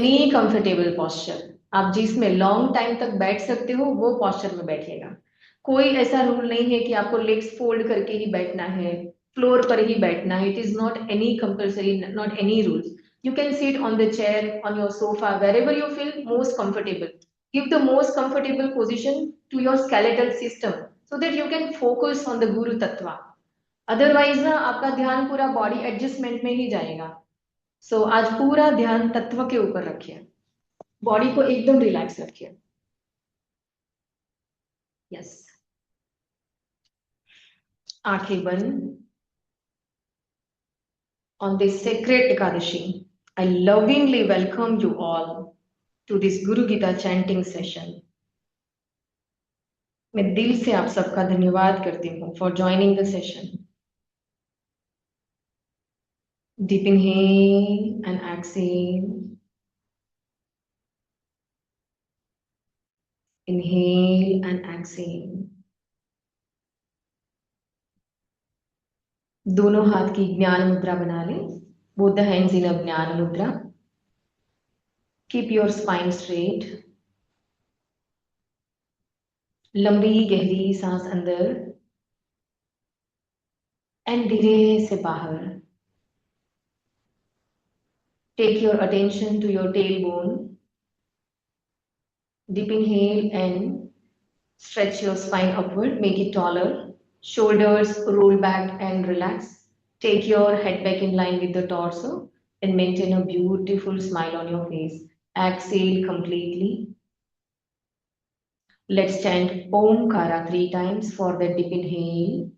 Any comfortable posture, आप जिसमें long time तक बैठ सकते हो वो पॉस्चर में बैठिएगा। कोई ऐसा रूल नहीं है कि आपको लेग्स फोल्ड करके ही बैठना है, फ्लोर पर ही बैठना है। It is not any compulsory, not any rules. You can sit on the chair, on your sofa, wherever you feel most comfortable. Give the most comfortable position to your skeletal system so that you can focus on the guru tattva. Otherwise ना आपका ध्यान पूरा body adjustment में ही जाएगा। आज पूरा ध्यान तत्व के ऊपर रखिए, बॉडी को एकदम रिलैक्स रखिए। यस, आंखें बंद। On this sacred Ekadashi, I lovingly welcome you all to this Guru Gita chanting session. मैं दिल से आप सबका धन्यवाद करती हूँ for joining the session. Deep inhale and exhale. Inhale and exhale. दोनों हाथ की ज्ञान मुद्रा बना लें। Both the hands in a ज्ञान मुद्रा. Keep your spine straight. लंबी गहरी सांस अंदर एंड धीरे से बाहर। Take your attention to your tailbone. Deep inhale and stretch your spine upward, make it taller. Shoulders roll back and relax. Take your head back in line with the torso and maintain a beautiful smile on your face. Exhale completely. Let's chant Omkara 3 times for the deep inhale.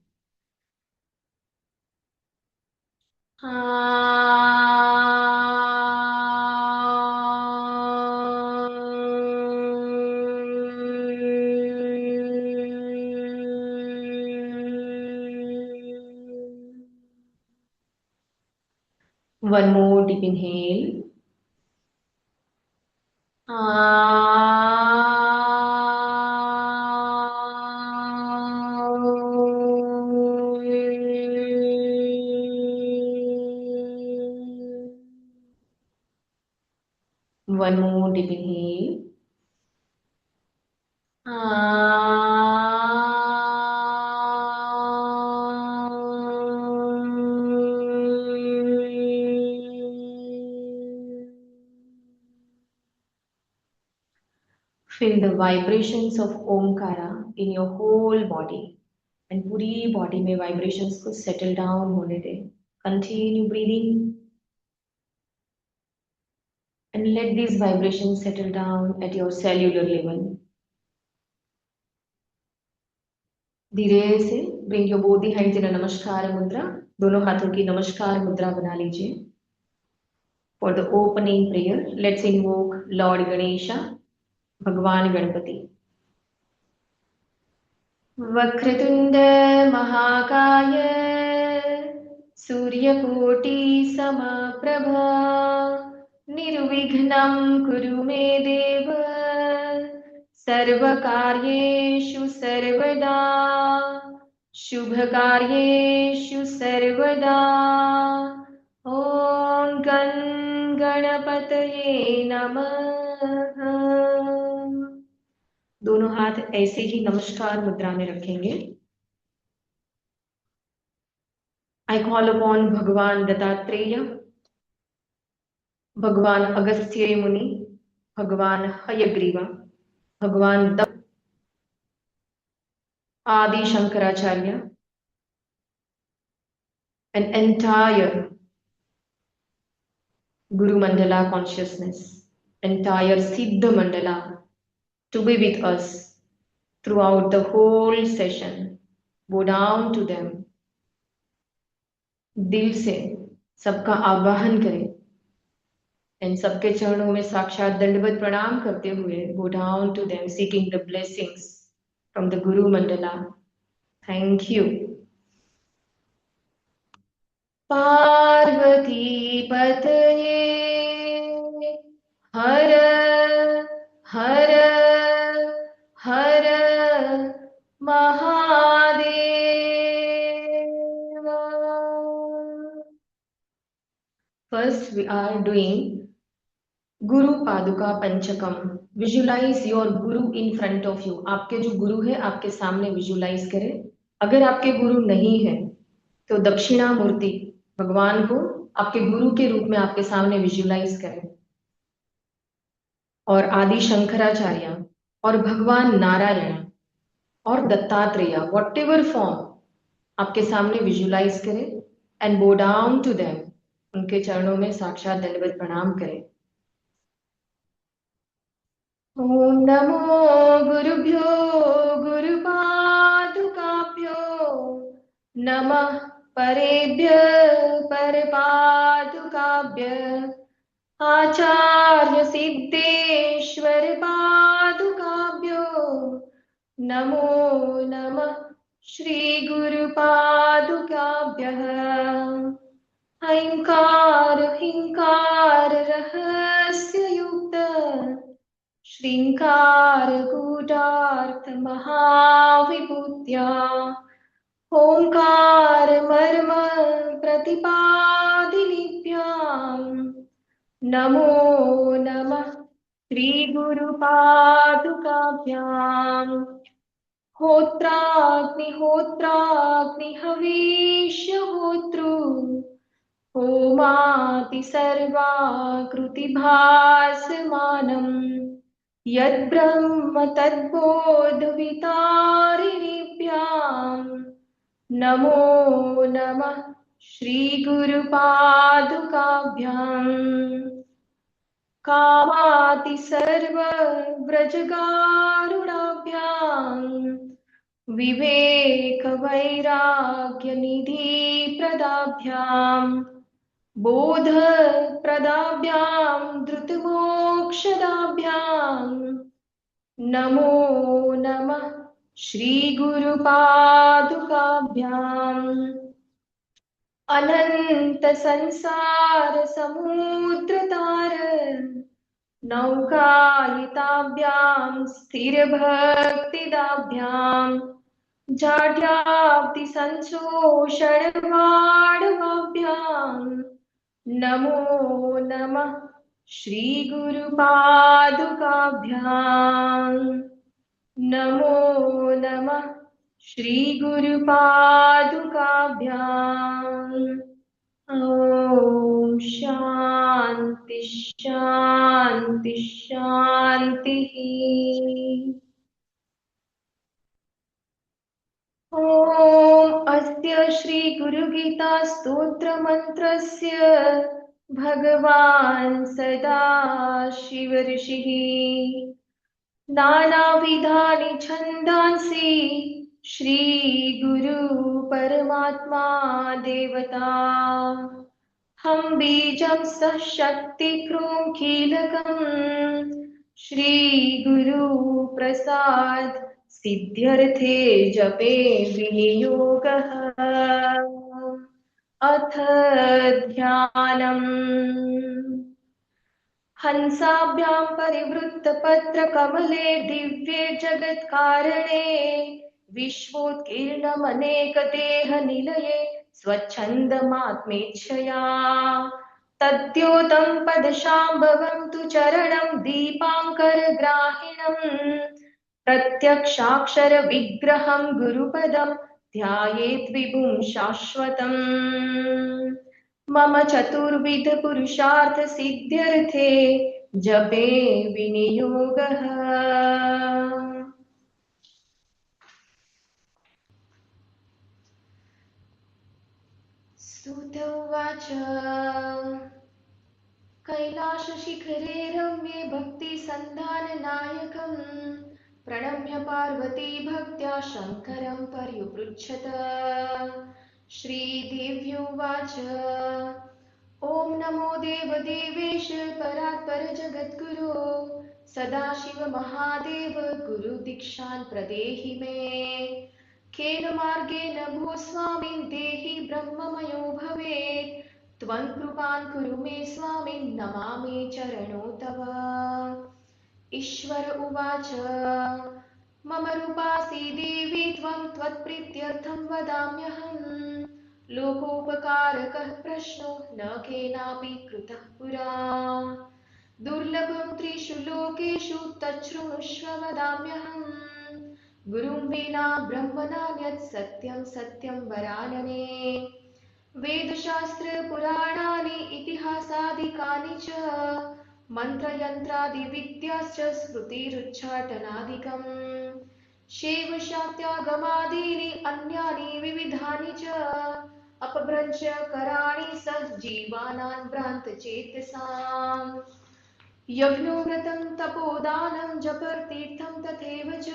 One more deep inhale. One more deep inhale. Feel the vibrations of Omkara in your whole body. And पूरी body में vibrations को settle down होने दें. Continue breathing. And let these vibrations settle down at your cellular level. धीरे से bring your both the hands in a नमस्कार मुद्रा. दोनों हाथों की नमस्कार मुद्रा बना लीजिए. For the opening prayer, let's invoke Lord Ganesha, भगवान गणपति। वक्रतुंड महाकाय सूर्यकोटि समप्रभा निर्विघ्नं कुरु मे देव सर्वकार्येषु सर्वदा शुभकार्येषु सर्वदा। ॐ गणपतये नमः। दोनों हाथ ऐसे ही नमस्कार मुद्रा में रखेंगे। आई कॉल अपॉन भगवान दत्तात्रेय, भगवान अगस्त्य मुनि, भगवान हयग्रीवा, भगवान दत्त, आदि Shankaracharya, an entire Guru Mandala consciousness, entire Siddha Mandala to be with us throughout the whole session. Bow down to them. दिल से सबका आवाहन करें, इन सबके चरणों में साक्षात दंडवत प्रणाम करते हुए go down to them seeking the blessings from the Guru Mandala. Thank you. Parvati पतये हर हर हर Mahadev. First we are doing गुरु पादुका पंचकम। Visualise your Guru in front of you. आपके जो गुरु है आपके सामने विजुलाइज करें। अगर आपके गुरु नहीं है तो दक्षिणा मूर्ति भगवान को आपके गुरु के रूप में आपके सामने विजुलाइज करें। और आदि शंकराचार्य और भगवान नारायण और दत्तात्रेय वॉट एवर फॉर्म आपके सामने विजुलाइज करें एंड बो डाउन टू देम। उनके चरणों में साक्षात दंडवत प्रणाम करें। ओम नमो गुरुभ्यो गुरुपादुकाभ्यो नमः परेभ्य परपादुकाभ्य आचार्य सिद्धेश्वर पादुकाभ्यो नमो नमः श्री गुरुपादुकाभ्यः। ऐंकार हिंकार रहस्ययुक्त श्रृंगार गूढ़ार्थ महाविभूत्या ओंकार मर्म प्रतिपादिनीभ्याम् नमो नमः श्री गुरुपादुकाभ्याम्। होत्राग्निहोत्राग्निहवीष्यहोत्रु होमाति सर्वाकृतिभासमानम् यद्ब्रह्म तद्बोधवितारिणीभ्याम् नमो नमः श्रीगुरुपादुकाभ्याम्। कामाति सर्वव्रजगारुणाभ्याम् विवेकवैराग्यनिधि प्रदाभ्याम् बोधप्रदाभ्याम् धृतमोक्षदाभ्याम् नमो नमः श्रीगुरुपादुकाभ्याम्। अनंत संसार समुद्रतार नौकायिताभ्याम् स्थिरभक्तिदाभ्याम् जाड्याब्धि संशोषणवाडवाभ्याम् नमो नमः श्रीगुरुपादुकाभ्याम्। नमो नमः श्रीगुरुपादुकाभ्याम्। ॐ शान्ति शान्ति शान्तिः। ॐ अस्य श्री गुरुगीता स्तोत्र मंत्रस्य भगवान् सदाशिव ऋषिः नानाविधानि छन्दांसि श्री गुरु परमात्मा देवता हम बीजं सः शक्ति क्रों कीलकम् श्री गुरु प्रसाद सिद्ध्यर्थे जपे विनियोगः। अथ ध्यानम्। हंसाभ्यां परिवृत्तपत्रकमले दिव्ये जगत्कारणे विश्वोत्कीर्णमनेकदेहनिलये स्वच्छन्दमात्मेच्छया तद्योतं पदशाम्भवं तु चरणं दीपाङ्करग्राहिणम् प्रत्यक्षाक्षरविग्रहं गुरुपदं ध्यायेत् विभुं शाश्वतम्। मम चतुर्विध पुरुषार्थ सिद्ध्यर्थे जपे विनियोगः। स्तुत उवाच कैलासशिखरे रम्ये भक्तिसन्धाननायकम् प्रणम्य पार्वती भक्त्या शङ्करं पर्युपृच्छत। श्रीदेव्युवाच ॐ नमो देवदेवेश परात्पर जगद्गुरो सदाशिव महादेव गुरुदीक्षान् प्रदेहि मे। केन मार्गेण भो स्वामिन् देहि ब्रह्ममयो भवेत् त्वं कृपां कुरु मे स्वामिन् नमामि चरणो तव। ईश्वर उवाच मम रूपासि देवी त्वं त्वत्प्रीत्यर्थं वदाम्यहम् लोकोपकारकः प्रश्नो न केनापि कृतः पुरा। दुर्लभं त्रिषु लोकेषु तच्छृणुष्व वदाम्यहम्। गुरुं विना ब्रह्मणान्यत् सत्यं सत्यं वरानने। वेदशास्त्रपुराणानि इतिहासादिकानि च मन्त्रयन्त्रादिविद्याश्च स्मृतिरुच्चाटनादिकम्। शैवशाक्यागमादीनि अन्यानि विविधानि च अपभ्रंश कराणि सजीवानां भ्रान्तचेतसाम्। यज्ञोव्रतं तपोदानं जपतीर्थं तथैव च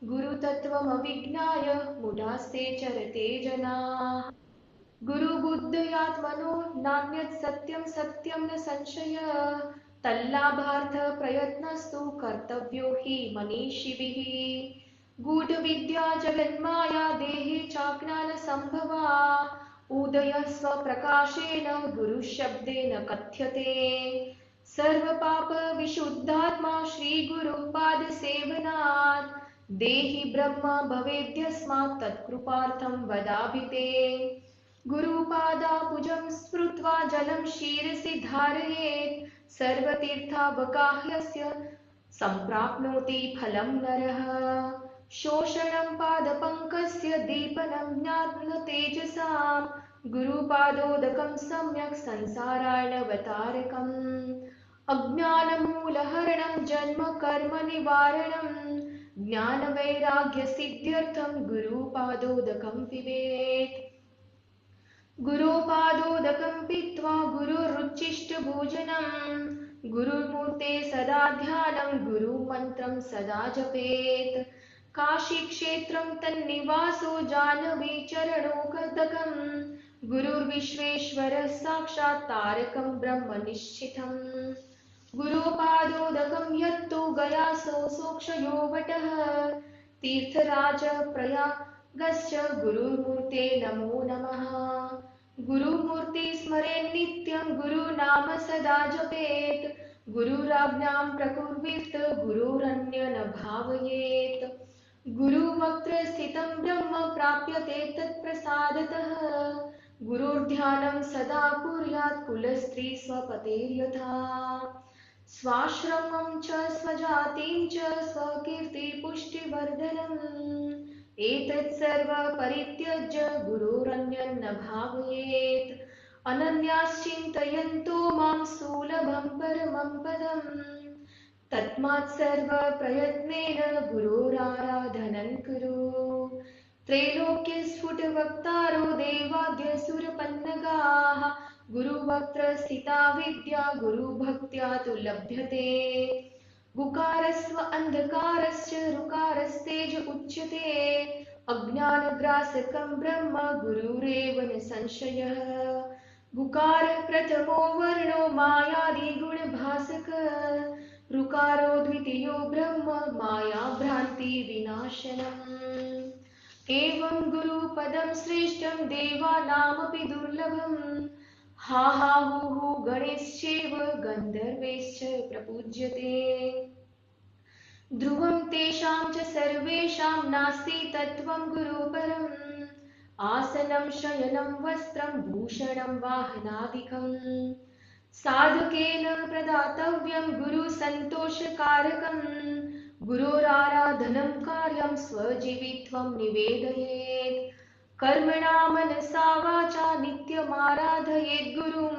गुरुतत्त्वमविज्ञाय मूढास्ते चरते जनाः। गुरुबुद्धयात्मनो नान्यत् सत्यं सत्यं न संशयः। तल्लाभार्थ प्रयत्नस्तु कर्तव्यो हि मनीषिभिः। गूढविद्या जगन्माया देहे चाज्ञानसम्भवा। उदयः स्वप्रकाशेन गुरुशब्देन कथ्यते। सर्वपापविशुद्धात्मा श्रीगुरुपादसेवनात् देहि ब्रह्म भवेद्यस्मात् तत्कृपार्थं वदामि ते। गुरुपादाबुजं स्मृत्वा जलं शिरसि धारयेत् सर्वतीर्थावगाह्यस्य सम्प्राप्नोति फलं नरः। शोषणं पादपङ्कस्य दीपनं ज्ञानतेजसां गुरुपादोदकं सम्यक् संसारार्णवतारकम्। अज्ञानमूलहरणं जन्म कर्म निवारणं ज्ञानवैराग्यसिद्ध्यर्थं गुरुपादोदकं पिबेत्। गुरुपादोदकं पीत्वा गुरुरुच्चिष्टभोजनं गुरुमूर्ते सदा ध्यानं गुरुमन्त्रं सदा जपेत्। काशीक्षेत्रं तन्निवासो जाह्नवी चरणोकदकं गुरुर्विश्वेश्वरः साक्षात् तारकं ब्रह्म निश्चितम्। गुरुपादोदकं यत्तु गयासो सोक्षयो वटः तीर्थराज प्रयागश्च गुरुमूर्ते नमो नमः। गुरुमूर्ति स्मरेन् नित्यं गुरुनाम सदा जपेत्। गुरुराज्ञां प्रकुर्वीत गुरुरन्य न भावयेत्। गुरुवक्त्र स्थितं ब्रह्म प्राप्यते तत्प्रसादतः। गुरुर्ध्यानं सदा कुर्यात् कुलस्त्री स्वपतेर्यथा। स्वाश्रमं च स्वजातिं च स्वकीर्तिपुष्टिवर्धनम् एतत् सर्वं परित्यज्य गुरुरन्यं न भावयेत्। अनन्याश्चिन्तयन्तो मां सुलभं परमं पदम् तस्मात् सर्वप्रयत्नेन गुरोराराधनं कुरु। त्रैलोक्यस्फुटवक्तारो देवाद्यसुरपन्नगाः गुरुवक्त्रस्थिता विद्या गुरुभक्त्या तु लभ्यते। गुकारस्व अन्धकारस्य ऋकारस्तेज उच्यते अज्ञानग्रासकं ब्रह्म गुरुरेव न संशयः। गुकारः प्रथमो वर्णो मायादिगुणभासकः ऋकारो द्वितीयो ब्रह्म माया भ्रान्ति विनाशनम्। एवं गुरुपदं श्रेष्ठं देवानामपि दुर्लभम् हा हा हु गणेश्चैव गन्धर्वैश्च प्रपूज्यते। ध्रुवं तेषां च सर्वेषां नास्ति तत्त्वं गुरुपरम् आसनं शयनं वस्त्रं भूषणं वाहनादिकम् साधकेन प्रदातव्यं गुरुसन्तोषकारकम् गुरोराराधनं कार्यं स्वजीवित्वं निवेदयेत्। कर्मणा मनसा वाचा नित्यमाराधयेत् गुरुं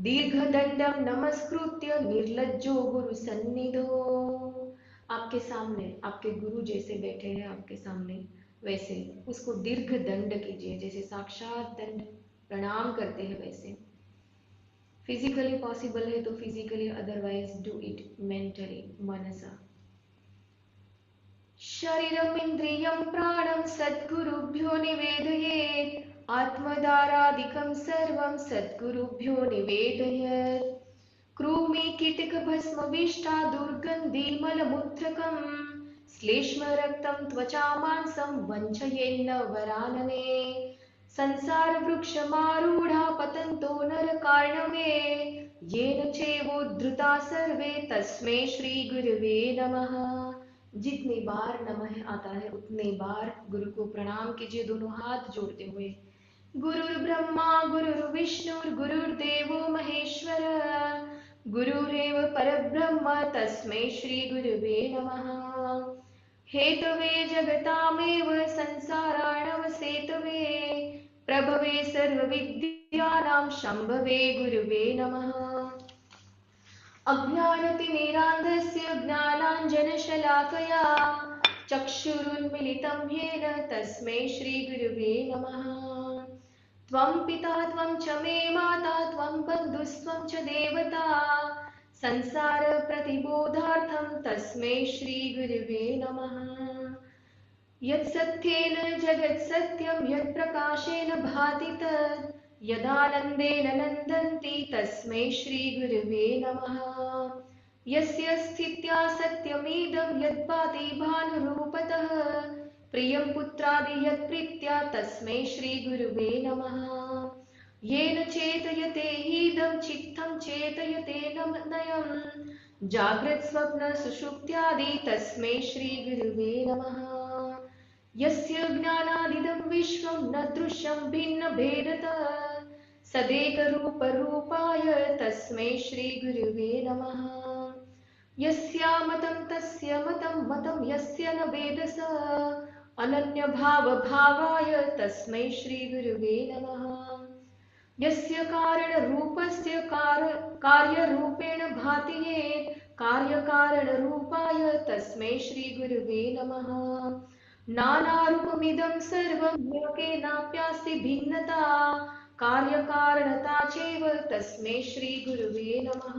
दीर्घदण्डं नमस्कृत्य निर्लज्जो गुरुसन्निधौ। आपके सामने आपके गुरु जैसे बैठे हैं आपके सामने वैसे उसको दीर्घ दंड कीजिए जैसे साक्षात दंड प्रणाम करते हैं वैसे। फिजिकली पॉसिबल है तो physically otherwise do it mentally मनसा। शरीरम इंद्रियं प्राणं सद्गुरुभ्यो निवेदयेत् आत्मदारादिकं सर्वं सद्गुरुभ्यो निवेदयेत्। कृमि कीटक भस्मविष्टा दुर्गन्धिमलमुत्रकं श्लेष्मरक्तं त्वचा मांसं वञ्चयेन्न वरानने। संसारवृक्षमारूढा पतन्तो नरकार्णवे येन चैवोद्धृता सर्वे तस्मै श्रीगुरुवे नमः। जितनी बार नमः आता है उतने बार गुरु को प्रणाम कीजिए दोनों हाथ जोड़ते हुए। गुरुर्ब्रह्मा गुरुर्विष्णु गुरुर्देवो महेश्वर गुरुरेव परब्रह्म तस्मै श्री गुरुवे नमः। हेतवे जगतामेव संसाराणवसेतवे प्रभवे सर्वविद्यानां शम्भवे गुरुवे नमः। अज्ञानतिमिरान्धस्य ज्ञानाञ्जनशलाकया चक्षुरुन्मिलितं येन तस्मै श्रीगुरुवे नमः। त्वं पिता त्वं च मे माता त्वं बन्धुस्त्वं च देवता संसारप्रतिबोधार्थं तस्मै श्रीगुरुवे नमः। यत्सत्येन जगत्सत्यं यत्प्रकाशेन भाति तत् यदानन्देन नन्दन्ति तस्मै श्रीगुरुवे नमः। यस्य स्थित्या सत्यमिदं यद्भाति भानुरूपतः प्रियं पुत्रादि यत्प्रीत्या तस्मै श्रीगुरुवे नमः। येन चेतयते हीदं चित्तं चेतयते नयं जाग्रत् स्वप्न सुषुप्त्यादि तस्मै श्रीगुरुवे नमः। यस्य ज्ञानादिदं विश्वं न दृश्यं भिन्नभेदतः सदेकरूपरूपाय तस्मै श्रीगुरुवे नमः। यस्यामतं तस्य मतं मतं यस्य न वेदस अनन्यभावभावाय तस्मै श्रीगुरुवे नमः। यस्य कारणरूपस्य कार्यरूपेण भाति ये कार्यकारणरूपाय तस्मै श्रीगुरुवे नमः। नानारूपमिदं सर्वं लोकेनाप्यास्ति भिन्नता कार्यकारणता चैव तस्मै श्रीगुरुवे नमः।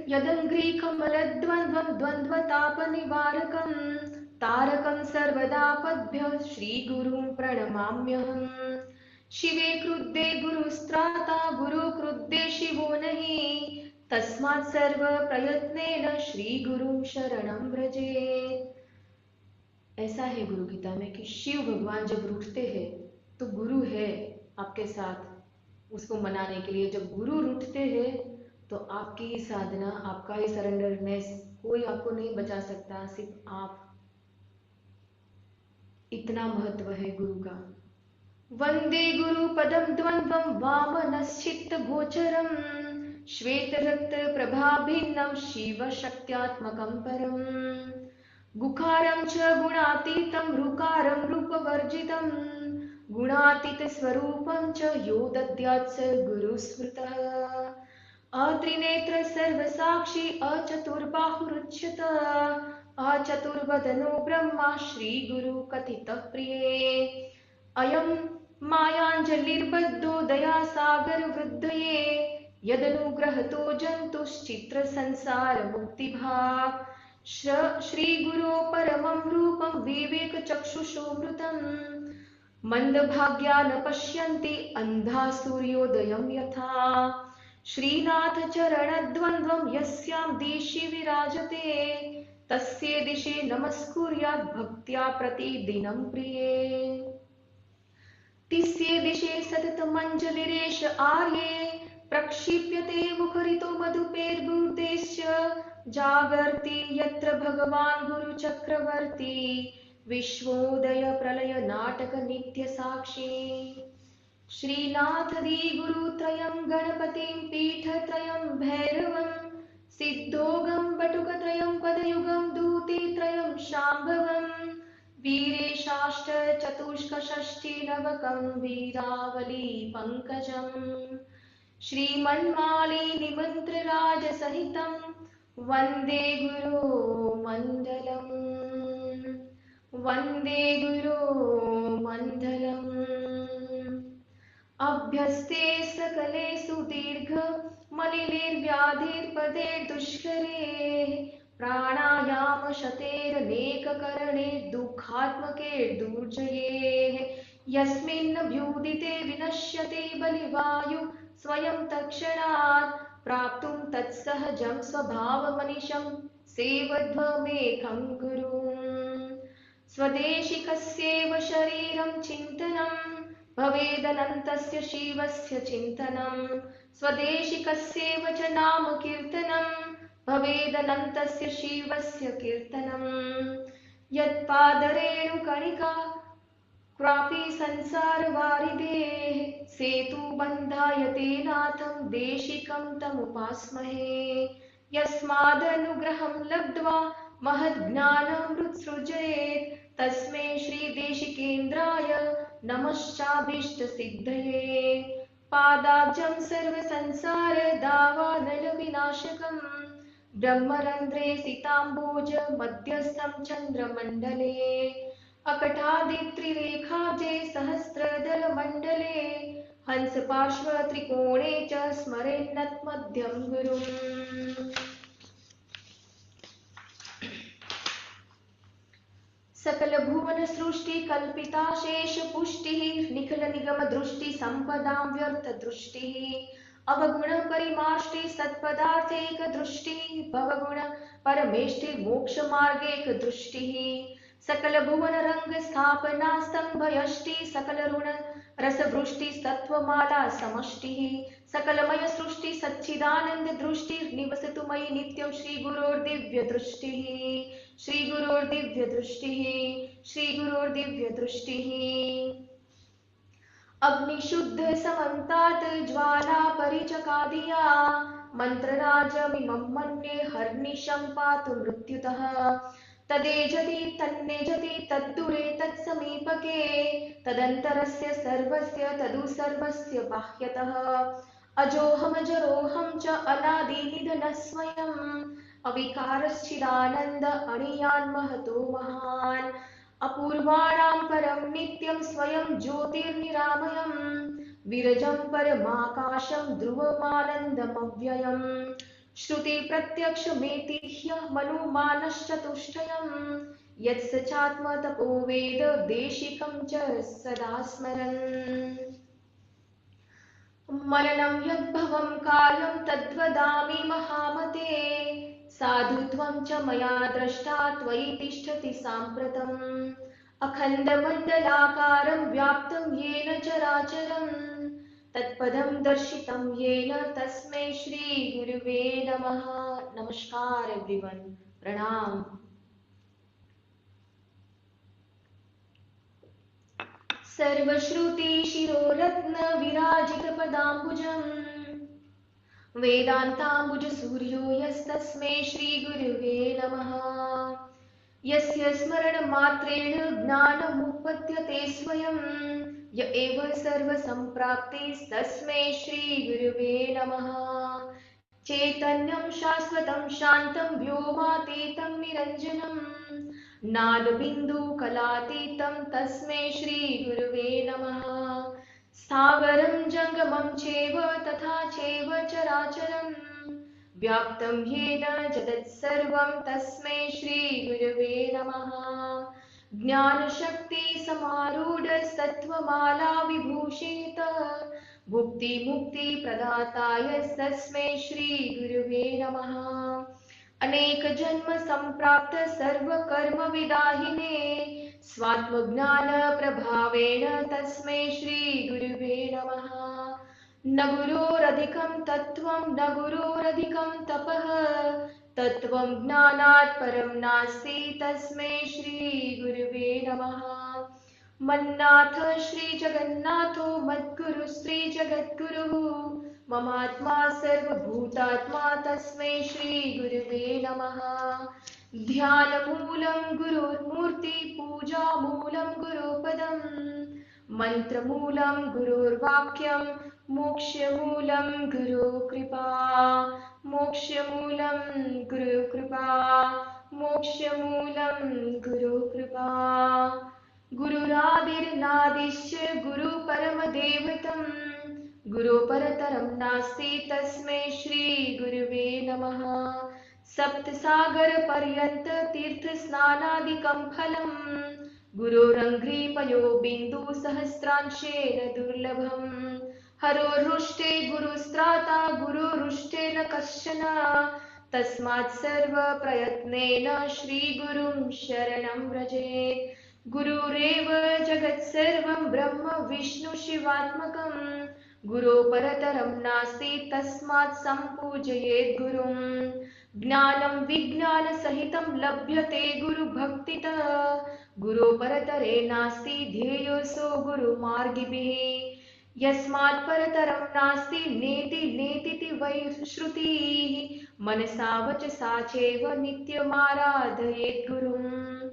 यदङ्घ्रिकमलद्वन्द्वं द्वन्द्वतापनिवारकं तारकं सर्वदापद्भ्यः श्रीगुरुं प्रणमाम्यहम्। शिवे क्रुद्धे गुरुस्त्राता गुरु क्रुद्धे शिवो नहि तस्मात् सर्व प्रयत्नेन श्री गुरु शरणं व्रजेत्। ऐसा है गुरु गीता में कि शिव भगवान जब रूठते हैं तो गुरु है आपके साथ उसको मनाने के लिए। जब गुरु रूठते हैं तो आपकी ही साधना, आपका ही सरेंडरनेस, कोई आपको नहीं बचा सकता, सिर्फ आप। इतना महत्व है गुरु का। वंदे गुरु पदम द्वंद्वम वामनश्चित्त गोचरम श्वेत रक्त प्रभाभिन्नं शिव शक्त्यात्मकं परम गुखारं च गुणातीतं रुकारं रूपवर्जितं गुणातीत स्वरूपं च यो दद्यात् स गुरुस्मृतः। अत्रिनेत्र सर्वसाक्षी अचतुर्बाहुरुच्यत अचतुर्वदनो ब्रह्मा श्रीगुरु कथितः प्रिये। अयं मायाञ्जलिर्बद्धो दयासागरवृद्धये यदनुग्रहतो जन्तुश्चित्र संसार मुक्तिभाक्। श्रीगुरो परमं रूपं विवेकचक्षुषोऽमृतं मन्दभाग्या न पश्यन्ति अन्धा सूर्योदयं यथा। श्रीनाथ चरणद्वन्द्वं यस्यां दिशि विराजते तस्ये दिशि नमस्कुर्यात् भक्त्या प्रतिदिनं प्रिये। तिस्ये दिशे सततमञ्जलिरेष आर्ये प्रक्षिप्यते मुखरितो मधुपेर्बुद्धेश्च जागर्ति यत्र भगवान् गुरुचक्रवर्ती विश्वोदय प्रलय नाटक नित्य साक्षी। श्रीनाथदि गुरुत्रयं गणपतिं पीठत्रयं भैरवं सिद्धोगं बटुकत्रयं पदयुगं दूतीत्रयं शाम्भवं वीरेशाष्टचतुष्कषष्टिनवकं वीरावली पंकजम् श्रीमन्माली निमन्त्रराजसहितं वन्दे गुरो मण्डलम् वन्दे गुरो मण्डलम्। अभ्यस्ते सकलेषु दीर्घ मलिलेर्व्याधिर्पदे दुष्करे प्राणायाम शतेरनेककरणे दुःखात्मके दुर्जये यस्मिन्नभ्युदिते विनश्यते बलिवायु स्वयं तत्क्षणात् प्राप्तुं तत्सहजं स्वभावमनिशं सेवध्वमेकं गुरुम्। स्वदेशिकस्यैव शरीरं चिन्तनं भवेदनन्तस्य शिवस्य चिन्तनं स्वदेशिकस्यैव च नाम कीर्तनं भवेदनन्तस्य शिवस्य कीर्तनं। यत्पादरेणुकणिका क्वापि संसारवारिधेः सेतुबन्धाय तेनाथं देशिकं तमुपास्महे। यस्मादनुग्रहं लब्ध्वा महज्ज्ञानमृत्सृजेत् तस्मै श्रीदेशिकेन्द्राय नमश्चाभीष्टसिद्धये। पादाब्जं सर्वसंसारदावानलविनाशकम् ब्रह्मरन्ध्रे सिताम्बोज मध्यस्थं चन्द्रमण्डले अकटादित्रिरेखाब्जे सहस्रदलमण्डले हंसपार्श्वत्रिकोणे च स्मरेन्नत्मध्यं गुरुम्। सकल भुवन सृष्टि कल्पिता शेष पुष्टिः निखिल निगम दृष्टि संपदां व्यर्थ दृष्टिः अवगुण परिमाष्टि सत्पदार्थेक दृष्टिः भवगुण परमेष्टि मोक्ष मार्गेक दृष्टिः सकल भुवन रंग स्थापना स्तंभयष्टि सकल ऋण रस वृष्टि सत्वमाला समष्टिः सकलमय सृष्टि सच्चिदानंद दृष्टि निवसतु मयि नित्यं श्री गुरोर्दिव्य दृष्टिः श्री गुरोर्दिव्य दृष्टिः श्री गुरोर्दिव्य दृष्टिः। अग्निशुद्ध समन्तात् ज्वाला परिचकादिया मंत्रराजमिमं मन्ये हर्निशं पातु मृत्युतः तदेजति तन्नेजति तद्दूरे तत्समीपके तदन्तरस्य सर्वस्य तदु सर्वस्य बाह्यतः अजोऽहमजरोऽहं च अनादिनिधनः स्वयम् अविकारश्चिदानन्द अणियान् महतो महान् अपूर्वाणां परं नित्यं स्वयं ज्योतिर्निरामयं विरजं परमाकाशं ध्रुवमानन्दमव्ययम् श्रुति प्रत्यक्षमेति ह्यमनुमानश्चतुष्टयम् यत्स चात्मतपो वेद देशिकं च सदा स्मरन्। मननं यद्भवं कार्यं तद्वदामि महामते साधुत्वं च मया दृष्टा त्वयि तिष्ठति साम्प्रतम् अखण्डमण्डलाकारं व्याप्तं येन चराचरं तत्पदं दर्शितं येन तस्मै श्री गुरुवे नमः। नमस्कार एवरीवन, प्रणाम। सर्वश्रुति शिरोरत्न विराजित पदाम्बुजम् वेदान्ताम्बुज सूर्यो यस्तस्मै श्री गुरुवे नमः। यस्य स्मरण मात्रेण ज्ञानमुपपद्यते स्वयं य एव सर्वसम्प्राप्तिस्तस्मै श्री गुरुवे नमः। चैतन्यं शाश्वतं शान्तं व्योमातीतं निरञ्जनं नादबिन्दुकलातीतं तस्मै श्री गुरुवे नमः। स्थावरं जङ्गमं चैव तथा चैव चराचरं व्याप्तं येन जगत्सर्वं तस्मै श्री गुरुवे नमः। ज्ञानशक्ति समारूढ विभूषित भुक्ति मुक्ति प्रदाताय तस्मै श्री गुरुवे नमः। अनेक जन्म संप्राप्त सर्व कर्म विदाहिने स्वात्मज्ञान प्रभावेण तस्मै श्री गुरुवे नमः। न गुरोरधिकं तत्त्वं न गुरोरधिकं तपः तत्त्वं ज्ञानात् परं नास्ति तस्मै श्री गुरुवे नमः। मन्नाथ श्री जगन्नाथो मद्गुरु श्री जगद्गुरुः ममात्मा सर्वभूतात्मा तस्मै श्री गुरुवे नमः। ध्यानमूलं गुरुर्मूर्ति पूजामूलं गुरुपदम् मंत्रमूलं गुरुर्वाक्यं मोक्षमूलं गुरुकृपा मोक्षमूलं गुरुकृपा मोक्षमूलं गुरुकृपा। गुरुरादिर्नादिश्च गुरुपरमदैवतं गुरुपरतरं नास्ति तस्मै श्री गुरुवे नमः। सप्तसागरपर्यन्त तीर्थस्नानादिकं फलं गुरोरङ्घ्रिपयो बिन्दुसहस्रांशेन दुर्लभम्। हरोरुष्टे गुरुस्त्राता गुरुरुष्टे न कश्चन तस्मात् सर्वप्रयत्नेन श्रीगुरुं शरणं व्रजेत्। गुरुरेव जगत्सर्वं ब्रह्म विष्णु शिवात्मकं गुरो परतरं नास्ति तस्मात् सम्पूजयेत् गुरुम्। ज्ञानं विज्ञानसहितं लभ्यते गुरुभक्तितः गुरो परतरे नास्ति ध्येयोऽसौ गुरुमार्गिभिः यस्मात् परतरं नास्ति नेति नेतीति वै श्रुतिः मनसा वचसा चैव नित्यमाराधयेत् गुरुम्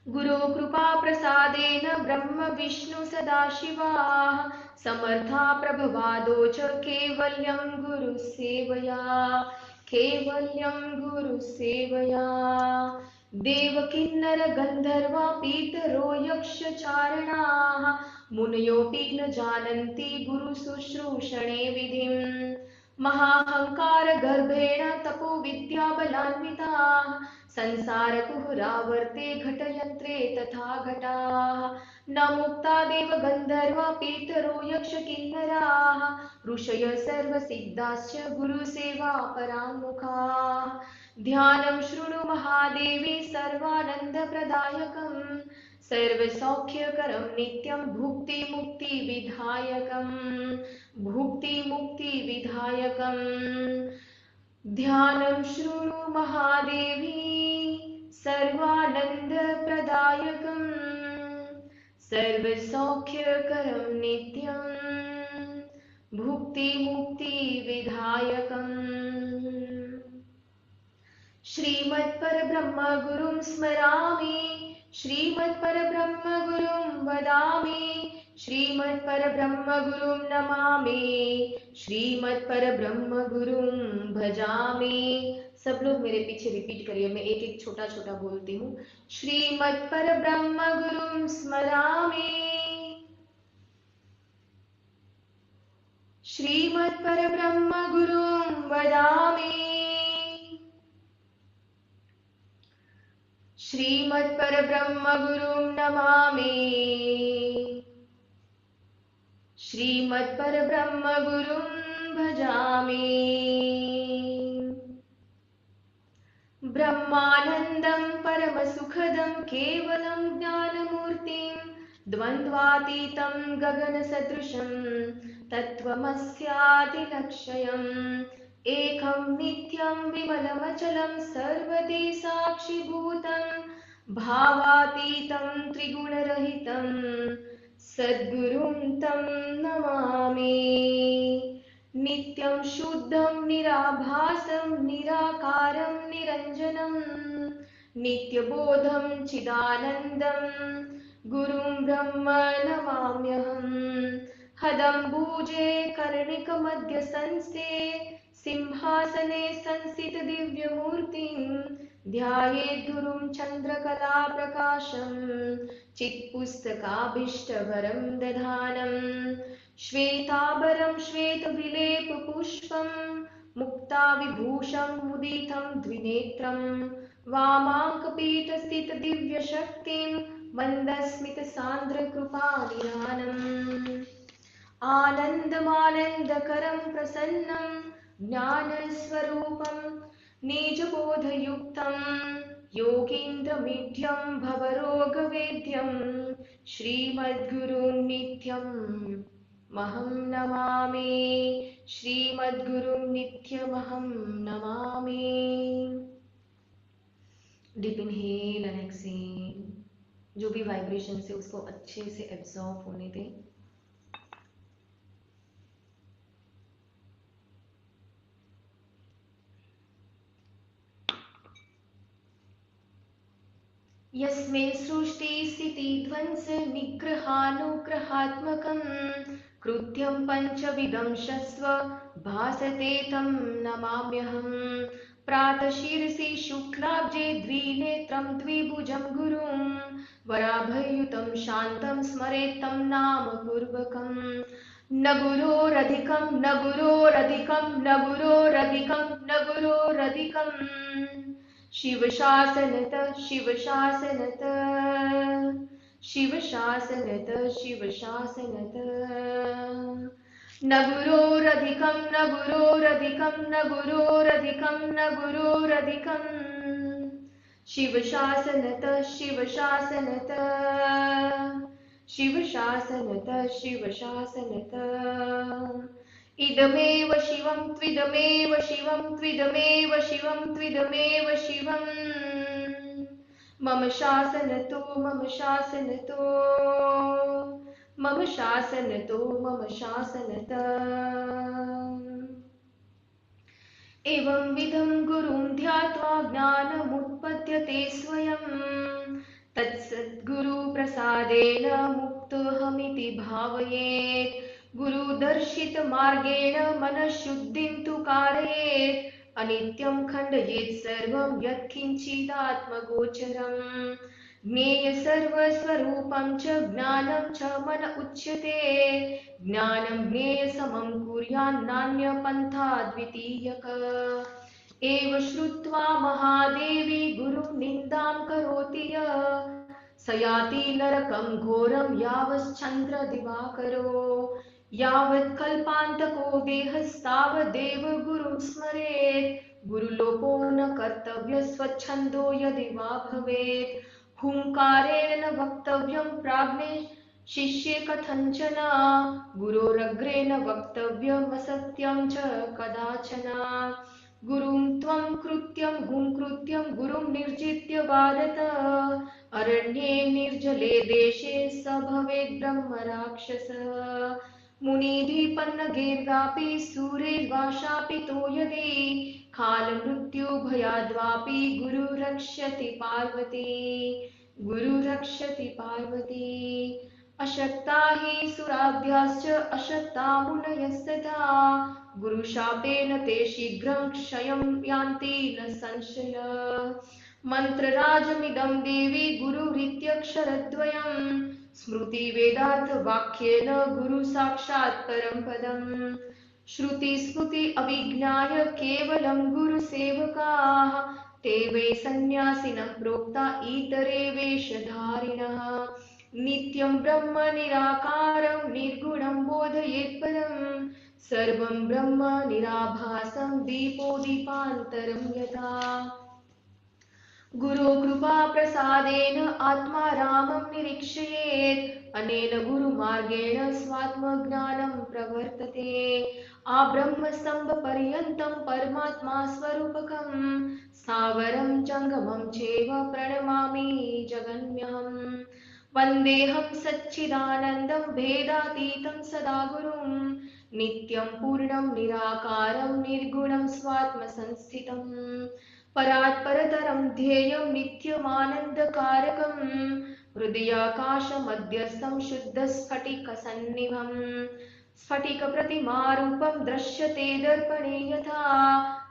गुरो कृपा प्रसादेन ब्रह्म विष्णु सदाशिवाः समर्था प्रभवादो च कैवल्यं गुरुसेवया कैवल्यं गुरुसेवया देवकिन्नर गन्धर्वा पीतरो यक्षचारणाः मुनयोऽपि न जानन्ति गुरुशुश्रूषणे विधिम् महाहंकार गर्भेण तपो विद्याबलान्विताः संसारकुहरावर्ते घटयन्त्रे तथा घटाः न मुक्ता देव गन्धर्वा पीतरो यक्षकिन्नराः ऋषयः सर्वसिद्धाश्च गुरुसेवा पराङ्मुखाः ध्यानं शृणु महादेवी सर्वानन्दप्रदायकम् सर्वसौख्यकरं नित्यं भुक्तिमुक्तिविधायकम् भुक्तिमुक्तिविधायकम् ध्यानं शृणु महादेवी सर्वानन्दप्रदायकम् सर्वसौख्यकरं नित्यं भुक्तिमुक्तिविधायकम् श्रीमत्परब्रह्मगुरुं स्मरामि श्रीमत्परब्रह्मगुरुं वदामि श्रीमत्परब्रह्मगुरुं नमामि श्रीमत्परब्रह्मगुरुं भजामि। सब लोग मेरे पीछे रिपीट करिए, मैं एक एक छोटा छोटा बोलती हूँ। श्रीमत्परब्रह्मगुरुं स्मरामि श्रीमत्परब्रह्मगुरुं वदामि श्रीमत्परब्रह्मगुरुं नमामि श्रीमत्परब्रह्मगुरुं भजामि। ब्रह्मानन्दं परमसुखदं केवलं ज्ञानमूर्तिं द्वन्द्वातीतं गगनसदृशं तत्त्वमस्यादिलक्ष्यम् एकं नित्यं विमलमचलं सर्वदी साक्षिभूतं भावातीतं त्रिगुणरहितं सद्गुरुं तं नमामि। नित्यं शुद्धं निराभासं निराकारं निरञ्जनं नित्यबोधं चिदानन्दं गुरुं ब्रह्म नमाम्यहम्। हदम्बूजे कर्णिकमध्यसंस्थे सिंहासने संस्थितदिव्यमूर्तिं ध्यायेद्गुरुं चन्द्रकलाप्रकाशं चित्पुस्तकाभीष्टवरं दधानं श्वेतांबरं श्वेतविलेपपुष्पं मुक्ताविभूषं मुदितं द्विनेत्रं वामाङ्कपीठस्थितदिव्यशक्तिं मन्दस्मितसान्द्रकृपानिधानम् आनन्दमानन्दकरं प्रसन्नं ज्ञानस्वरूपं निजबोधयुक्तं योगीन्द्रमीढ्यं भवरोगवेद्यं श्रीमद्गुरुं नित्यं महं Namami श्रीमद्गुरुं नित्यमहं Namami. Deep inhale and exhale, जो भी वाइब्रेशन है उसको अच्छे से एब्जॉर्ब होने दें। यस्मै सृष्टिस्थितिध्वंस निग्रहानुग्रहात्मकं कृत्यं पञ्चविधं शस्व भासते तं नमाम्यहम्। प्रातःशिरसि शुक्लाब्जे द्विनेत्रं द्विभुजं गुरुं वराभयुतं शान्तं स्मरेत् तं नामपूर्वकं। न गुरोरधिकं न गुरोरधिकं न गुरोरधिकं न गुरोरधिकम्। शिवशासनत शिवशासनत शिवशासनत शिवशासनत। न गुरोरधिकं न गुरोरधिकं न गुरोरधिकं न गुरोरधिकं। शिवशासनत शिवशासनत शिवशासनत शिवशासनत। इदमेव शिवं त्विदमेव शिवं त्विदमेव शिवं त्विदमेव शिवम् मम शासनतो मम शासनतो मम शासनतो मम शासनत एवं विधं गुरुं ध्यात्वा ज्ञानमुत्पद्यते स्वयं तत्सद्गुरुप्रसादेन मुक्तोऽहमिति भावयेत् गुरुदर्शितमार्गेण मनःशुद्धिं तु कारयेत् अनित्यं खण्डयेत् सर्वं यत्किञ्चिदात्मगोचरम् ज्ञेय सर्वस्वरूपं च ज्ञानं च मन उच्यते ज्ञानं ज्ञेयसमं कुर्यान्नान्यपन्था द्वितीयक एव श्रुत्वा महादेवी गुरुनिन्दां करोति यः स याति नरकं घोरं यावश्चन्द्रदिवाकरो यावत् कल्पान्तको देहस्तावदेव गुरुं स्मरेत् गुरुलोपो न कर्तव्य स्वच्छन्दो यदि वा भवेत् हुङ्कारेण न वक्तव्यं प्राज्ञे शिष्ये कथञ्चन गुरोरग्रे न वक्तव्यमसत्यं च कदाचन गुरुं त्वं कृत्यं गुं कृत्यं गुरुं निर्जित्य भारत अरण्ये निर्जले देशे स भवेत् ब्रह्मराक्षसः मुनिभिपन्नगैर्वापि सूरैर्वाशापितो यदि कालमृत्युभयाद्वापि गुरुरक्षति पार्वती अशक्ता हि सुराभ्याश्च अशक्ता मुनयस्तथा गुरुशापेन ते शीघ्रं क्षयं यान्ति न संशयः मन्त्रराजमिदं देवी गुरुरित्यक्षरद्वयम् स्मृतिवेदार्थवाक्येन गुरु साक्षात् परं पदम् श्रुतिस्मृति अभिज्ञाय केवलं गुरुसेवकाः ते वै सन्न्यासिनं प्रोक्ता इतरे वेषधारिणः नित्यं ब्रह्म निराकारं निर्गुणं बोधयेत् परं सर्वं ब्रह्म निराभासं दीपो दीपान्तरं यथा गुरु कृपा प्रसादेन आत्मा रामं निरीक्षयेत् अनेन गुरुमार्गेण स्वात्मज्ञानं प्रवर्तते आब्रह्मस्तम्भपर्यन्तं परमात्मा स्वरूपकं स्थावरं जङ्गमं चैव प्रणमामि जगन्यहम् वन्देऽहं सच्चिदानन्दं भेदातीतं सदा गुरुं नित्यं पूर्णं निराकारं निर्गुणं स्वात्मसंस्थितम् परात् परतरं ध्येयं नित्यमानन्दकारकं हृदयाकाशमध्यस्थं शुद्धस्फटिकसन्निभं स्फटिकप्रतिमारूपं दृश्यते दर्पणे यथा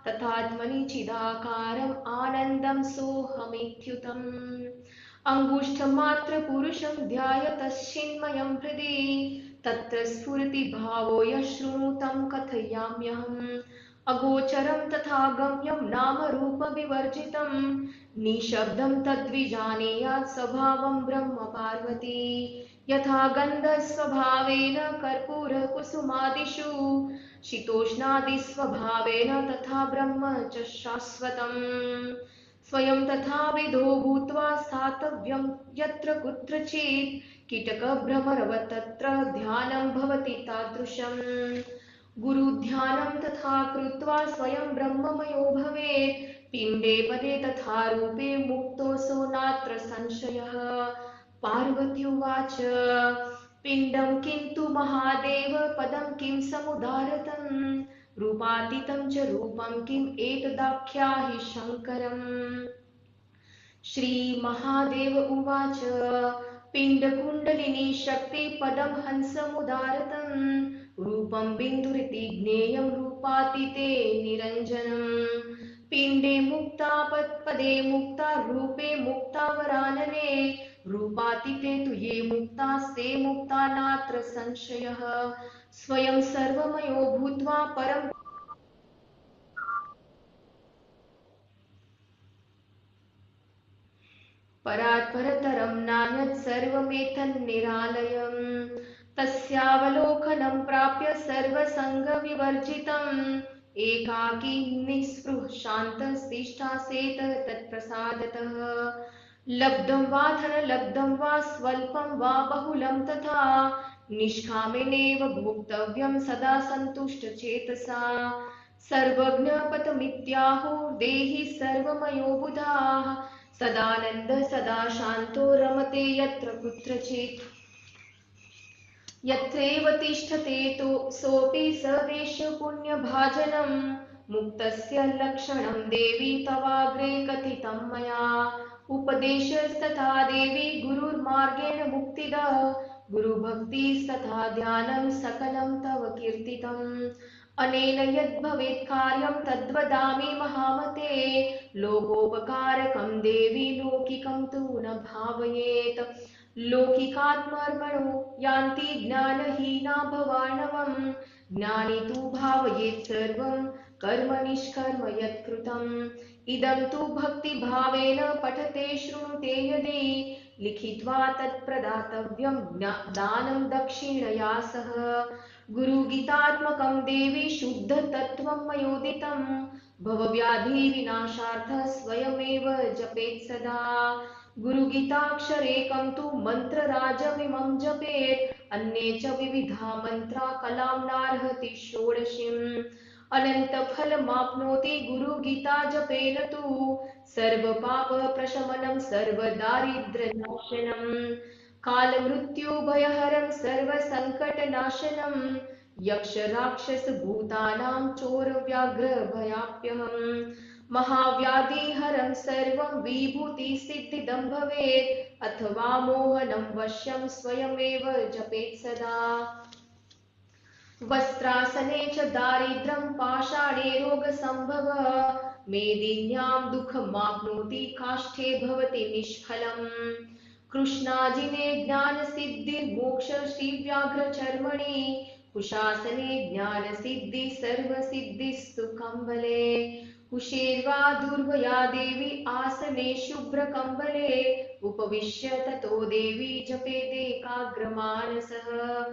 तथात्मनि चिदाकारम् आनन्दं सोऽहमित्युतम् अङ्गुष्ठमात्रपुरुषं ध्यायतश्चिन्मयं हृदि तत्र स्फुरतिभावो यः शृणुतं कथयाम्यहम् अगोचरं तथा गम्यं नामरूपविवर्जितं निःशब्दं तद्विजानीयात् स्वभावं ब्रह्म पार्वती यथा गन्धस्वभावेन कर्पूरकुसुमादिषु शीतोष्णादिस्वभावेन तथा ब्रह्म च शाश्वतम् स्वयं तथाविधो भूत्वा स्थातव्यं यत्र कुत्रचित् कीटकभ्रमरवत् तत्र ध्यानं भवति तादृशम् गुरुध्यानं तथा कृत्वा स्वयं ब्रह्ममयो भवेत् पिण्डे पदे तथा रूपे मुक्तोऽसौ नात्र संशयः पार्वत्युवाच पिण्डं किन्तु महादेव पदं किं समुदारतं रूपातीतं च रूपं किम् एतदाख्याहि शङ्करम् श्रीमहादेव उवाच पिण्डकुण्डलिनी शक्तिपदं हंसमुदारतं रूपं बिन्दुरिति ज्ञेयं रूपातीते निरञ्जनम् पिण्डे मुक्ता पदे मुक्ता रूपे मुक्ता वरानने रूपातीते तु ये मुक्तास्ते मुक्ता नात्र संशयः स्वयं सर्वमयो भूत्वा परं परात् परतरं नान्यत् सर्वमेतन्निरालयम् तस्यावलोकनं प्राप्य सर्वसङ्गविवर्जितम् एकाकी निःस्पृह शान्तस्तिष्ठासेत तत्प्रसादतः लब्धं वा धनलब्धं वा स्वल्पं वा बहुलं तथा निष्कामेनेव भोक्तव्यं सदा सन्तुष्टचेतसा। सर्वज्ञपथमित्याहुर्देहि सर्वमयो बुधाः, सदानन्द सदा शान्तो रमते यत्र कुत्रचित्। यत्रैव तिष्ठते तो सोऽपि सदेश पुण्यभाजनं, मुक्तस्य लक्षणं देवी तवाग्रे कथितं मया। उपदेशस्तथा देवी गुरुर्मार्गेण मुक्तिदः, गुरुभक्तिस्तथा ध्यानं सकलं तव कीर्तितम्। अनेन यद्भवेत् कार्यं तद्वदामि महामते, लोकोपकारकं देवी लौकिकं तु न भावयेत्। लौकिकात्मर्मणो यान्ति ज्ञानहीना भवार्णवम्, ज्ञानी तु भावयेत् सर्वं कर्म निष्कर्म यत्कृतम्। इदं तु भक्तिभावेन पठते शृणुते यदि, लिखित्वा तत्प्रदातव्यं दानं दक्षिणया सह। गुरुगीतात्मकं देवी शुद्धतत्त्वं मयोदितं, भवव्याधिविनाशार्थं स्वयमेव जपेत् सदा। गुरुगीताक्षरेकं तु मन्त्रराजमिमं जपेत्, अन्ये च विविधा मन्त्रा कलां नार्हति षोडशीम्। अनन्तफलमाप्नोति गुरुगीता जपेन तु, सर्वपापप्रशमनं सर्वदारिद्र्यनाशनं, कालमृत्युभयहरं सर्वसङ्कटनाशनं, यक्षराक्षसभूतानां चोरव्याघ्रभयाप्यहम्। महाव्याधिहरं सर्वं विभूतिसिद्धिदं भवेत्, अथवा मोहनं वश्यं स्वयमेव जपेत् सदा। वस्त्रासने च दारिद्र्यं पाषाणे रोगसम्भवः, मेदिन्यां दुःखमाप्नोति काष्ठे भवति निष्फलम्। कृष्णाजिने ज्ञानसिद्धिर्मोक्ष श्रीव्याघ्रचर्मणि, कुशासने ज्ञानसिद्धि सर्वसिद्धिस्तु कम्बले। कुशेर्वा दुर्वया देवी आसने शुभ्रकम्बले, उपविश्य ततो देवी जपेदेकाग्रमानसः।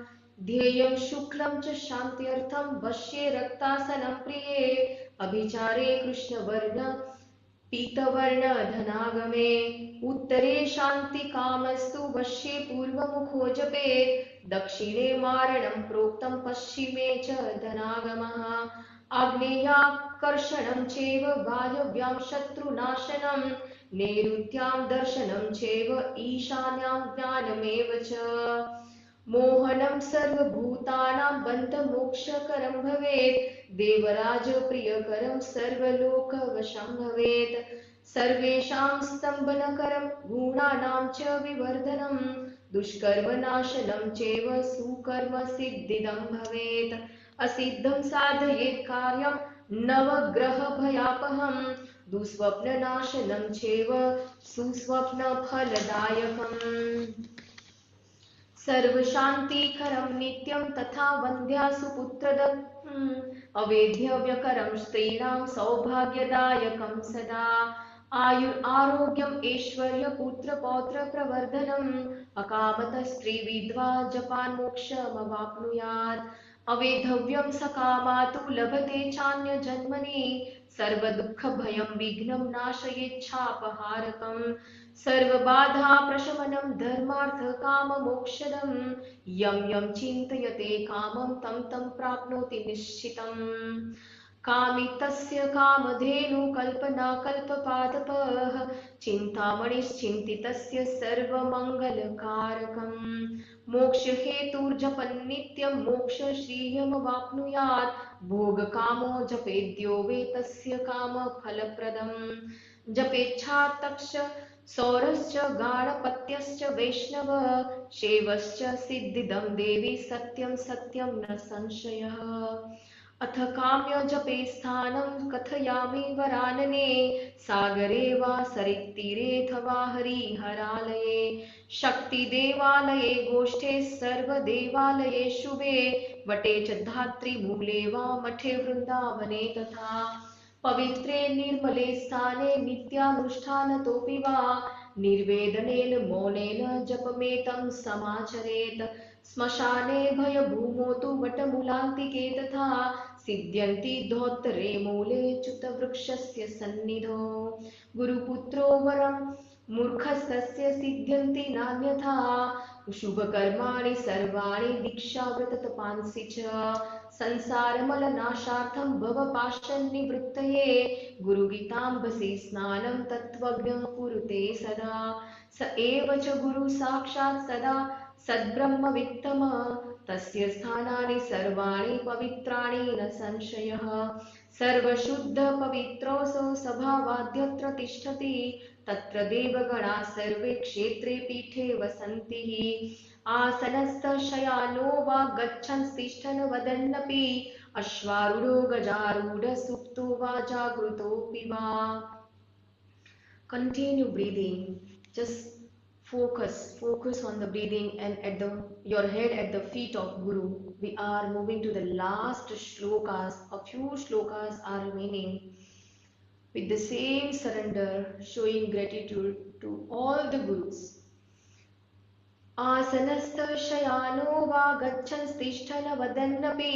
ध्येयं शुक्लं च शान्त्यर्थं वश्ये रक्तासनं प्रिये, अभिचारे कृष्णवर्ण पीतवर्णधनागमे। उत्तरे शान्तिकामस्तु वश्ये पूर्वमुखो जपेत्, दक्षिणे मारणं प्रोक्तं पश्चिमे च धनागमः। आग्नेयाकर्षणं चैव वायव्यां शत्रुनाशनं, नैऋत्यां दर्शनं चैव ईशान्यां ज्ञानमेव च। मोहनं सर्वभूतानां बन्धमोक्षकरं भवेत्, देवराजप्रियकरं सर्वलोकवशं भवेत्। सर्वेषां स्तम्भनकरं गुणानां च विवर्धनं, दुष्कर्मनाशनं चैव सुकर्मसिद्धिदं भवेत्। असिद्धं साधयेत् कार्यं नवग्रहभयापहं, दुःस्वप्ननाशनं चैव सुस्वप्नफलदायकम्। सर्वशान्तिकरं नित्यं तथा वन्द्या सुपुत्रदम्, अवेद्यव्यकरं स्त्रीणां सौभाग्यदायकं सदा। आयुरारोग्यम् ऐश्वर्यपुत्रपौत्रप्रवर्धनम्, अकामतस्त्रीविद्वा जपान् मोक्षमवाप्नुयात्। अवेधव्यं सकामा तु लभते चान्यजन्मनि, सर्वदुःखभयं विघ्नं नाशयेच्छापहारकम्। सर्वबाधाप्रशमनं धर्मार्थकाममोक्षदं, यं यं चिन्तयते कामं तं तं प्राप्नोति निश्चितम्। कामितस्य कामधेनु कल्पनाकल्पपादपः, चिन्तामणिश्चिन्तितस्य सर्वमङ्गलकारकम्। मोक्षहेतुर्जपन्नित्यं मोक्षश्रियमवाप्नुयात्, भोगकामो जपेद्यो वे तस्य कामफलप्रदम्। जपेच्छातक्ष सौरश्च गाणपत्यश्च वैष्णव, शैवश्च सिद्धिदं देवी सत्यं सत्यं न संशयः। अथ काम्य जपे स्थानं कथयामि वरानने, सागरे वा सरित्तीरेऽथवा हरिहरालये। शक्तिदेवालये गोष्ठे सर्वदेवालये शुभे, वटे च धात्रीमूले वा मठे वृन्दावने तथा। पवित्रे निर्मले स्थाने नित्यानुष्ठानतोऽपि वा, निर्वेदनेन मौनेन जपमेतं समाचरेत्। श्मशाने भयभूमौ तु वटमूलान्तिके तथा, सिद्ध्यन्ति धोत्तरे मूले च्युतवृक्षस्य सन्निधौ। गुरुपुत्रो वरं मूर्खस्तस्य सिद्ध्यन्ति नान्यथा शुभकर्माणि सर्वाणि दीक्षाव्रततपांसि च संसारमलनाशार्थं भवपाशन्निवृत्तये गुरुगीताम्बसि स्नानं तत्त्वज्ञः कुरुते सदा स एव च गुरु साक्षात् सदा सद्ब्रह्मवित्तम तस्य स्थानानि सर्वाणि पवित्राणि न संशयः सर्वशुद्ध पवित्रोऽसौ सभावाद्यत्र तिष्ठति तत्र देवगणाः सर्वे क्षेत्रे पीठे वसन्ति आसनस्थः शयानो वा गच्छन् तिष्ठन् वदन्नपि अश्वारूढो गजारूढ सुप्तो वा जागृतोऽपि वा continue breathing just focus on the breathing and at your head at the feet of Guru. We are moving to the last shlokas. A few shlokas are remaining. With the same surrender, showing gratitude to all the Gurus. आसनस्थः शयानो वा गच्छन् तिष्ठन् वदन्नपि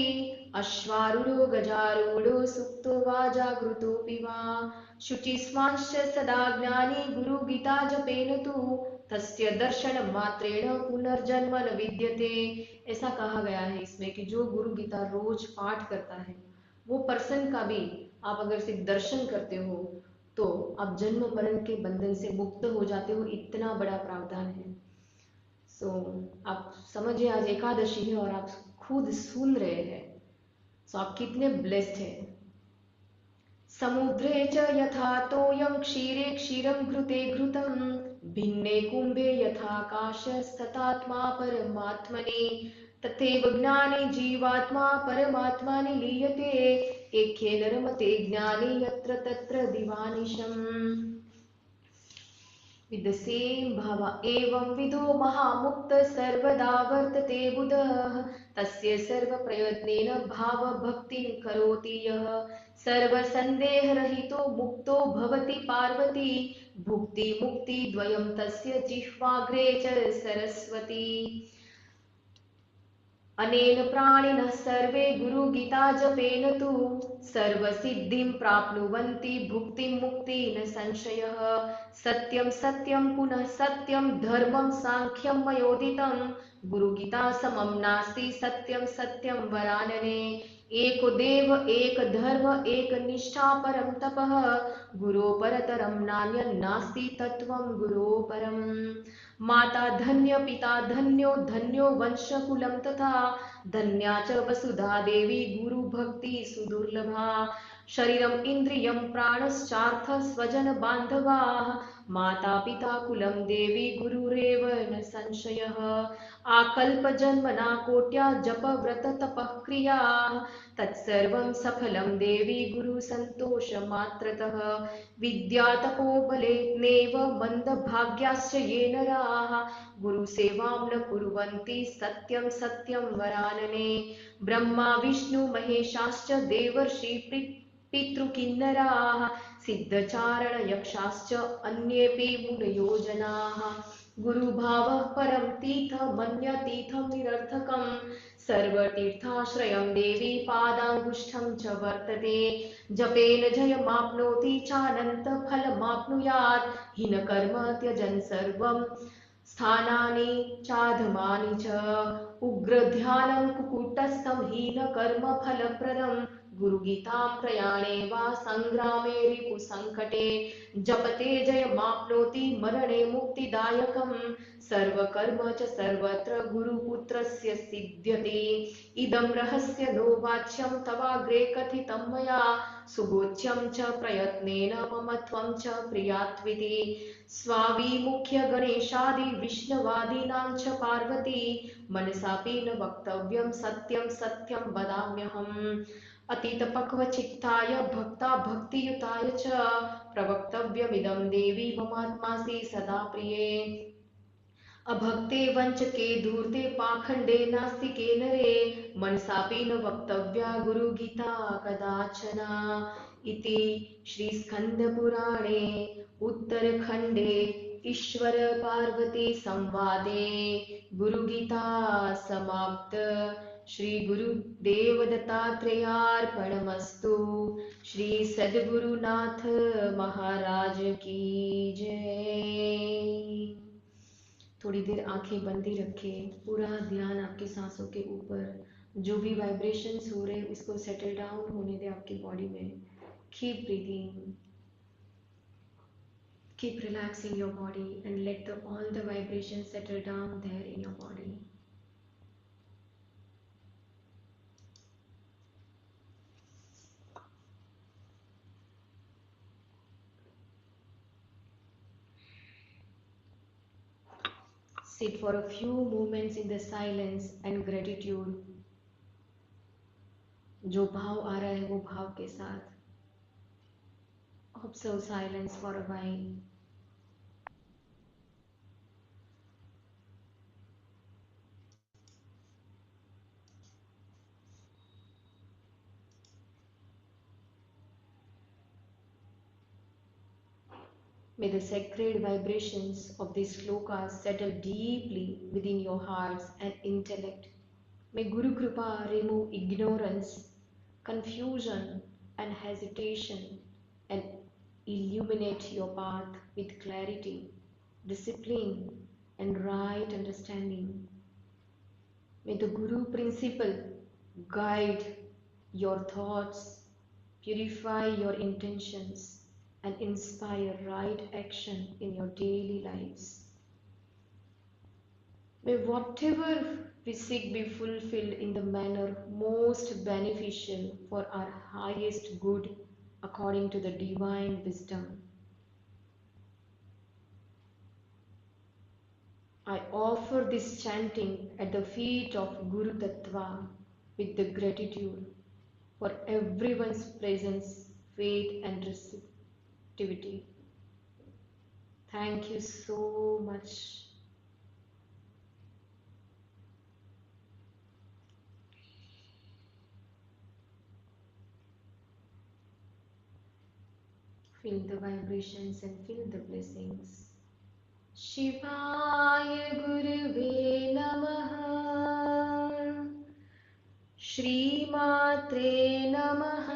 अश्वारूढो गजारूढो सुप्तो वा जागृतोऽपि वा शुचिस्वांश्च सदा ज्ञानी गुरुगीता जपेन तु तस्य दर्शन मात्रेण पुनर्जन्म न विद्यते। ऐसा कहा गया है इसमें कि जो गुरु गीता रोज पाठ करता है वो पर्सन का भी आप अगर सिर्फ दर्शन करते हो तो आप जन्म मरण के बंधन से मुक्त हो जाते हो। इतना बड़ा प्रावधान है। सो आप समझिए आज एकादशी है और आप खुद सुन रहे हैं। सो आप कितने ब्लेस्ड हैं। समुद्रे च यथा तोयं क्षीरे क्षीरं घृते घृतं भिन्ने कुम्भे यथाकाशस्तथात्मा परमात्मनि तथैव ज्ञाने जीवात्मा परमात्मनि लीयते ऐक्येन रमते ज्ञानी यत्र तत्र दिवानिशम्। With the same bhava evam vido mahamukta sarvada vartate buddha tasya sarva prayatnena bhava bhaktin karoti yah sarva sandeha rahito mukto bhavati parvati bhukti mukti dvayam tasya jihvagre cha saraswati। अनेन प्राणिनः सर्वे गुरुगीता जपेन तु सर्वसिद्धिं प्राप्नुवन्ति भुक्तिं मुक्ति न संशयः। सत्यं सत्यं पुनः सत्यं धर्मं सांख्यं मयोदितं गुरुगीता समं नास्ति सत्यं सत्यं वरानने। एको देव एक धर्म एक निष्ठा परं तपः गुरो परतरं नान्यं नास्ति तत्त्वं गुरो परम्। माता धन्य पिता धन्यो धन्यो वंशकुलं तथा धन्या च वसुधा देवी गुरु भक्ति सुदुर्लभा। शरीरम इंद्रियं प्राणश्चार्थ स्वजन बांधवाः माता पिता कुलं देवी गुरुरेव न संशयः। आकल्प जन्मना कोट्या जप व्रत तपः क्रियाः तत्सर्वं सफलं देवी गुरु संतोष मात्रतः। विद्या तपोबलेनैव मन्दभाग्याश्च ये नराः गुरुसेवां न कुर्वन्ति सत्यं सत्यं वरानने। ब्रह्मा विष्णु महेशाश्च देवर्षि पितृकिन्नराः सिद्धचारण यक्षाश्च अन्येऽपि मुनयो जनाः। गुरुभावः परं तीर्थमन्यतीर्थं निरर्थकं सर्वतीर्थाश्रयं देवी पादाङ्गुष्ठं च वर्तते। जपेन जयमाप्नोति चानन्तफलमाप्नुयात् हीनकर्म त्यजन् सर्वं स्थानानि चाधमानि च। उग्रध्यानं कुकुटस्थं हीनकर्मफलप्रदं गुरुगीतां प्रयाणे वा संग्रामे रिपुसङ्कटे। जपते जयमाप्नोति मरणे मुक्तिदायकं सर्वकर्म च सर्वत्र गुरुपुत्रस्य सिद्ध्यति। इदं रहस्य नो वाच्यं तवाग्रे कथितं मया सुगोच्यं च प्रयत्नेन मम त्वं च प्रियात्विति। स्वाविमुख्य गणेशादि विष्णवादीनां च पार्वती मनसापि न वक्तव्यं सत्यं सत्यं वदाम्यहम्। अतीतपक्वचित्ताय भक्ता भक्तियुताय च प्रवक्तव्यमिदं देवी ममात्मासि सदा प्रिये। अभक्ते वंचके धूर्ते पाखंडे नास्तिके नरे मनसापि न वक्तव्या गुरुगीता कदाचन। इति श्रीस्कंदपुराणे उत्तरखंडे ईश्वर पार्वती संवादे गुरुगीता समाप्त। श्री गुरु देव दत्तात्रेयार्पणमस्तु। श्री सद्गुरुनाथ महाराज की जय। थोड़ी देर आंखें बंदी रखें, पूरा ध्यान आपकी सांसों के ऊपर। जो भी वाइब्रेशंस हो रहे उसको सेटल डाउन होने दें आपकी बॉडी में। Keep breathing, keep relaxing your body and let all the vibrations settle down there in your body. Sit for a few moments in the silence and gratitude. जो भाव आ रहा है वो भाव के साथ observe silence for a while. May the sacred vibrations of these slokas settle deeply within your hearts and intellect. May Guru Kripa remove ignorance, confusion and hesitation and illuminate your path with clarity, discipline and right understanding. May the Guru principle guide your thoughts, purify your intentions and inspire right action in your daily lives. May whatever we seek be fulfilled in the manner most beneficial for our highest good according to the divine wisdom. I offer this chanting at the feet of Guru Tattva with the gratitude for everyone's presence, faith and receptivity. Thank you so much. Feel the vibrations and feel the blessings. शिवाय गुरुवे नमः। श्रीमात्रे नमः।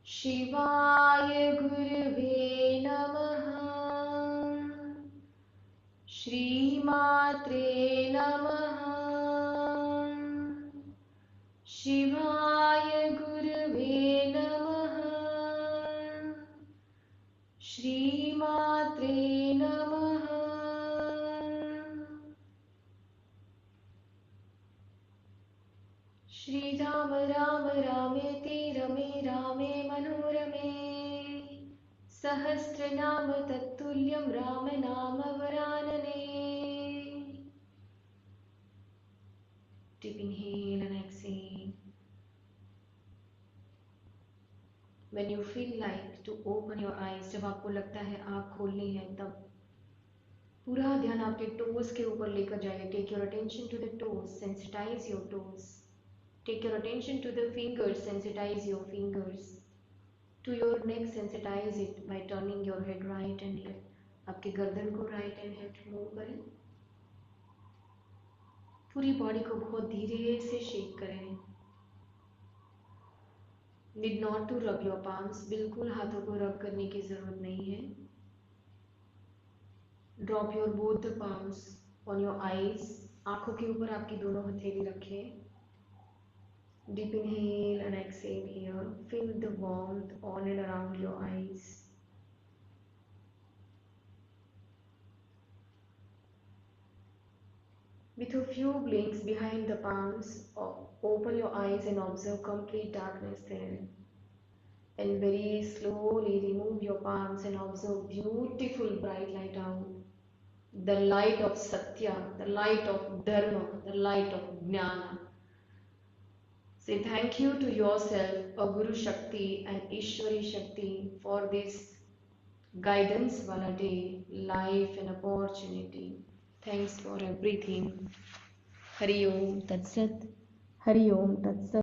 शिवाय गुरुवे नमः। श्रीमात्रे नमः। शिवाय गुरुवे नमः। श्रीमात्रे नमः। श्रीराम राम रामेति रमे रामे मनोरमे सहस्रनाम तत्तुल्यं राम नाम वरानने। Deep inhale and exhale. When you feel like to open your eyes, जब आपको लगता है आँख खोलनी है, तब पूरा ध्यान आपके टोज के ऊपर लेकर जाइए. Take your attention to the toes, sensitize your toes. Take your attention to the fingers, sensitize your fingers. To your neck, sensitize it by turning your head right and left. आपके गर्दन को right and left move करें. पूरी body को बहुत धीरे से shake करें. Need not to rub your palms. बिल्कुल हाथों को रब करने की जरूरत नहीं है. Drop your both the palms on your eyes. आंखों के ऊपर आपकी दोनों हथेली रखें. Deep inhale and exhale here. Feel the warmth on and around your eyes. With a few blinks behind the palms, open your eyes and observe complete darkness there. And very slowly remove your palms and observe beautiful bright light out. The light of Satya, the light of Dharma, the light of Jnana. Say thank you to yourself, a Guru Shakti and Ishwari Shakti, for this guidance wala day, life and opportunity. Thanks for everything. Hari Om Tat Sat. Hari Om Tat Sat.